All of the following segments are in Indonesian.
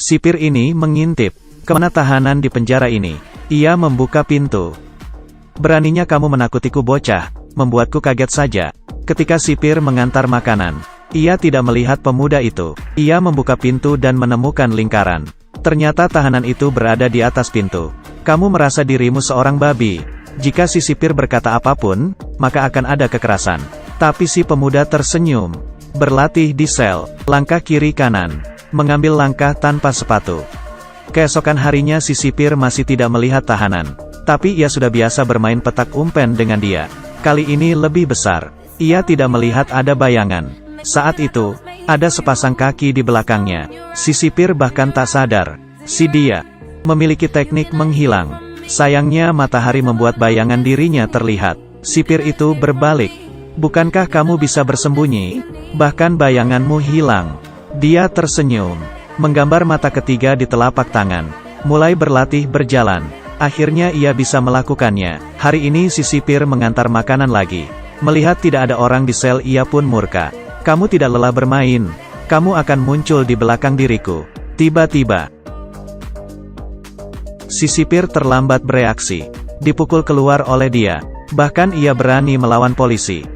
Sipir ini mengintip. Kemana tahanan di penjara ini? Ia membuka pintu. Beraninya kamu menakutiku bocah, membuatku kaget saja. Ketika sipir mengantar makanan, ia tidak melihat pemuda itu. Ia membuka pintu dan menemukan lingkaran. Ternyata tahanan itu berada di atas pintu. Kamu merasa dirimu seorang babi. Jika si sipir berkata apapun, maka akan ada kekerasan. Tapi si pemuda tersenyum. Berlatih di sel, langkah kiri kanan, mengambil langkah tanpa sepatu. Keesokan harinya si sipir masih tidak melihat tahanan. Tapi ia sudah biasa bermain petak umpen dengan dia. Kali ini lebih besar. Ia tidak melihat ada bayangan. Saat itu, ada sepasang kaki di belakangnya. Si sipir bahkan tak sadar. Si dia memiliki teknik menghilang. Sayangnya matahari membuat bayangan dirinya terlihat. Sipir itu berbalik. Bukankah kamu bisa bersembunyi? Bahkan bayanganmu hilang. Dia tersenyum. Menggambar mata ketiga di telapak tangan. Mulai berlatih berjalan. Akhirnya ia bisa melakukannya. Hari ini si sipir mengantar makanan lagi. Melihat tidak ada orang di sel ia pun murka. Kamu tidak lelah bermain. Kamu akan muncul di belakang diriku. Tiba-tiba, si sipir terlambat bereaksi. Dipukul keluar oleh dia. Bahkan ia berani melawan polisi.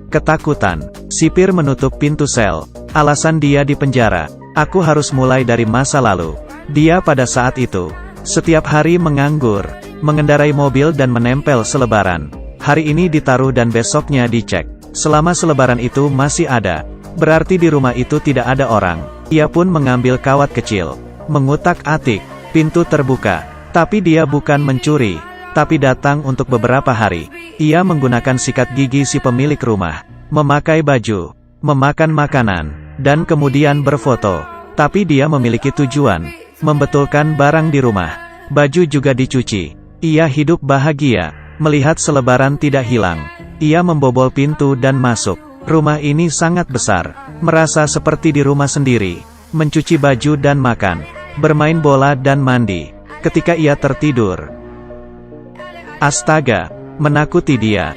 Ketakutan. Sipir menutup pintu sel. Alasan dia di penjara. Aku harus mulai dari masa lalu. Dia pada saat itu, setiap hari menganggur, mengendarai mobil dan menempel selebaran. Hari ini ditaruh dan besoknya dicek. Selama selebaran itu masih ada, berarti di rumah itu tidak ada orang. Ia pun mengambil kawat kecil, mengutak-atik, pintu terbuka. Tapi dia bukan mencuri, tapi datang untuk beberapa hari. Ia menggunakan sikat gigi si pemilik rumah, memakai baju, memakan makanan, dan kemudian berfoto. Tapi dia memiliki tujuan, membetulkan barang di rumah. Baju juga dicuci. Ia hidup bahagia, melihat selebaran tidak hilang. Ia membobol pintu dan masuk. Rumah ini sangat besar, merasa seperti di rumah sendiri. Mencuci baju dan makan, bermain bola dan mandi. Ketika ia tertidur, astaga, menakuti dia.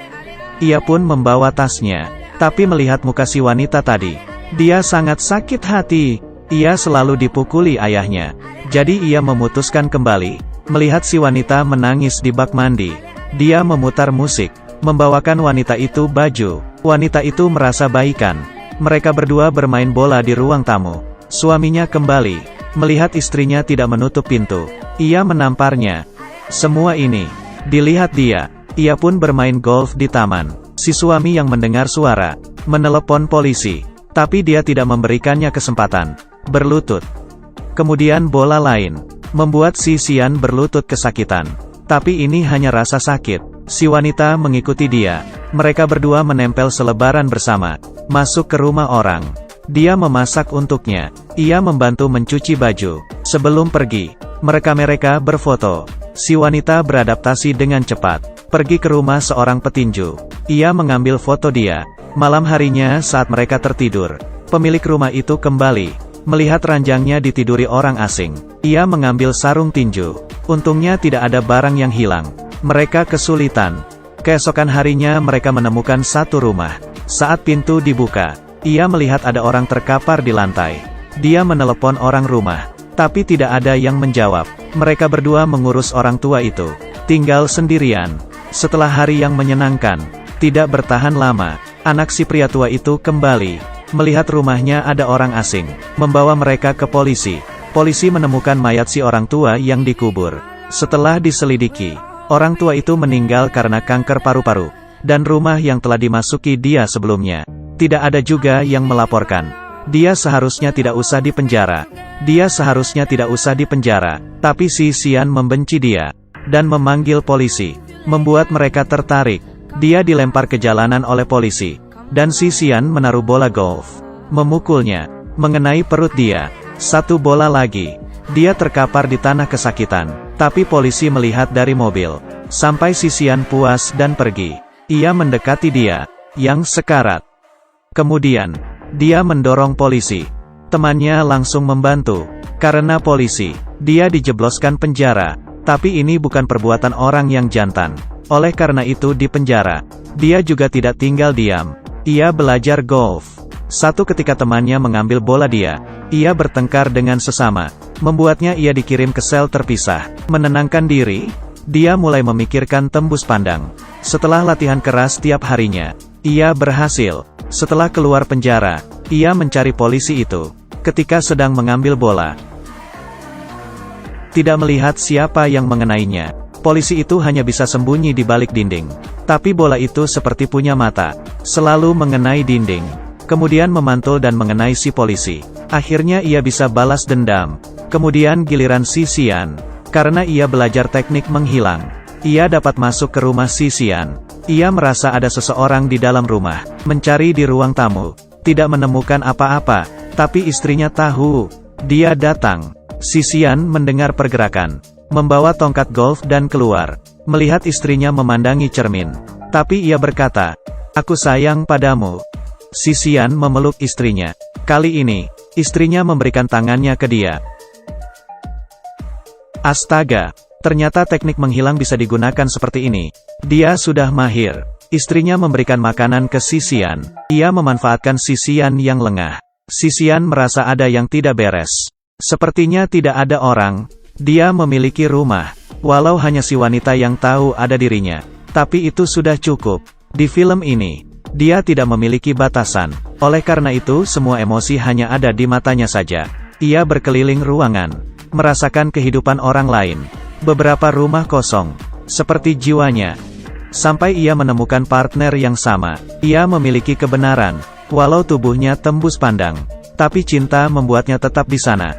Ia pun membawa tasnya. Tapi melihat muka si wanita tadi, dia sangat sakit hati. Ia selalu dipukuli ayahnya. Jadi ia memutuskan kembali. Melihat si wanita menangis di bak mandi, dia memutar musik, membawakan wanita itu baju. Wanita itu merasa baikan. Mereka berdua bermain bola di ruang tamu. Suaminya kembali, melihat istrinya tidak menutup pintu. Ia menamparnya. Semua ini dilihat dia. Ia pun bermain golf di taman. Si suami yang mendengar suara, menelepon polisi. Tapi dia tidak memberikannya kesempatan. Berlutut. Kemudian bola lain, membuat si Sian berlutut kesakitan. Tapi ini hanya rasa sakit. Si wanita mengikuti dia. Mereka berdua menempel selebaran bersama. Masuk ke rumah orang. Dia memasak untuknya. Ia membantu mencuci baju. Sebelum pergi, mereka berfoto. Si wanita beradaptasi dengan cepat. Pergi ke rumah seorang petinju. Ia mengambil foto dia. Malam harinya saat mereka tertidur, pemilik rumah itu kembali. Melihat ranjangnya ditiduri orang asing. Ia mengambil sarung tinju. Untungnya tidak ada barang yang hilang. Mereka kesulitan. Keesokan harinya mereka menemukan satu rumah. Saat pintu dibuka, ia melihat ada orang terkapar di lantai. Dia menelepon orang rumah. Tapi tidak ada yang menjawab. Mereka berdua mengurus orang tua itu. Tinggal sendirian. Setelah hari yang menyenangkan, tidak bertahan lama, anak si pria tua itu kembali. Melihat rumahnya ada orang asing, membawa mereka ke polisi. Polisi menemukan mayat si orang tua yang dikubur. Setelah diselidiki, orang tua itu meninggal karena kanker paru-paru. Dan rumah yang telah dimasuki dia sebelumnya, tidak ada juga yang melaporkan. Dia seharusnya tidak usah dipenjara. Dia seharusnya tidak usah dipenjara. Tapi si Sian membenci dia, dan memanggil polisi, membuat mereka tertarik. Dia dilempar ke jalanan oleh polisi. Dan si Sian menaruh bola golf, memukulnya, mengenai perut dia. Satu bola lagi. Dia terkapar di tanah kesakitan. Tapi polisi melihat dari mobil. Sampai si Sian puas dan pergi. Ia mendekati dia, yang sekarat. Kemudian, dia mendorong polisi. Temannya langsung membantu. Karena polisi, dia dijebloskan penjara. Tapi ini bukan perbuatan orang yang jantan. Oleh karena itu di penjara, dia juga tidak tinggal diam. Ia belajar golf. Satu ketika temannya mengambil bola dia, Ia bertengkar dengan sesama, membuatnya ia dikirim ke sel terpisah. Menenangkan diri, dia mulai memikirkan tembus pandang. Setelah latihan keras tiap harinya, ia berhasil. Setelah keluar penjara, ia mencari polisi itu. Ketika sedang mengambil bola, tidak melihat siapa yang mengenainya. Polisi itu hanya bisa sembunyi di balik dinding. Tapi bola itu seperti punya mata, selalu mengenai dinding, kemudian memantul dan mengenai si polisi. Akhirnya ia bisa balas dendam. Kemudian giliran si Xian. Karena ia belajar teknik menghilang, ia dapat masuk ke rumah si Xian. Ia merasa ada seseorang di dalam rumah. Mencari di ruang tamu, tidak menemukan apa-apa, tapi istrinya tahu. Dia datang. Si Xian mendengar pergerakan, membawa tongkat golf dan keluar. Melihat istrinya memandangi cermin, tapi ia berkata, "Aku sayang padamu." Si Xian memeluk istrinya. Kali ini, istrinya memberikan tangannya ke dia. Astaga, ternyata teknik menghilang bisa digunakan seperti ini. Dia sudah mahir. Istrinya memberikan makanan ke si Xian. Ia memanfaatkan si Xian yang lengah. Si Xian merasa ada yang tidak beres. Sepertinya tidak ada orang. Dia memiliki rumah. Walau hanya si wanita yang tahu ada dirinya. Tapi itu sudah cukup. Di film ini, dia tidak memiliki batasan. Oleh karena itu semua emosi hanya ada di matanya saja. Ia berkeliling ruangan, merasakan kehidupan orang lain. Beberapa rumah kosong, seperti jiwanya. Sampai ia menemukan partner yang sama. Ia memiliki kebenaran, walau tubuhnya tembus pandang. Tapi cinta membuatnya tetap di sana.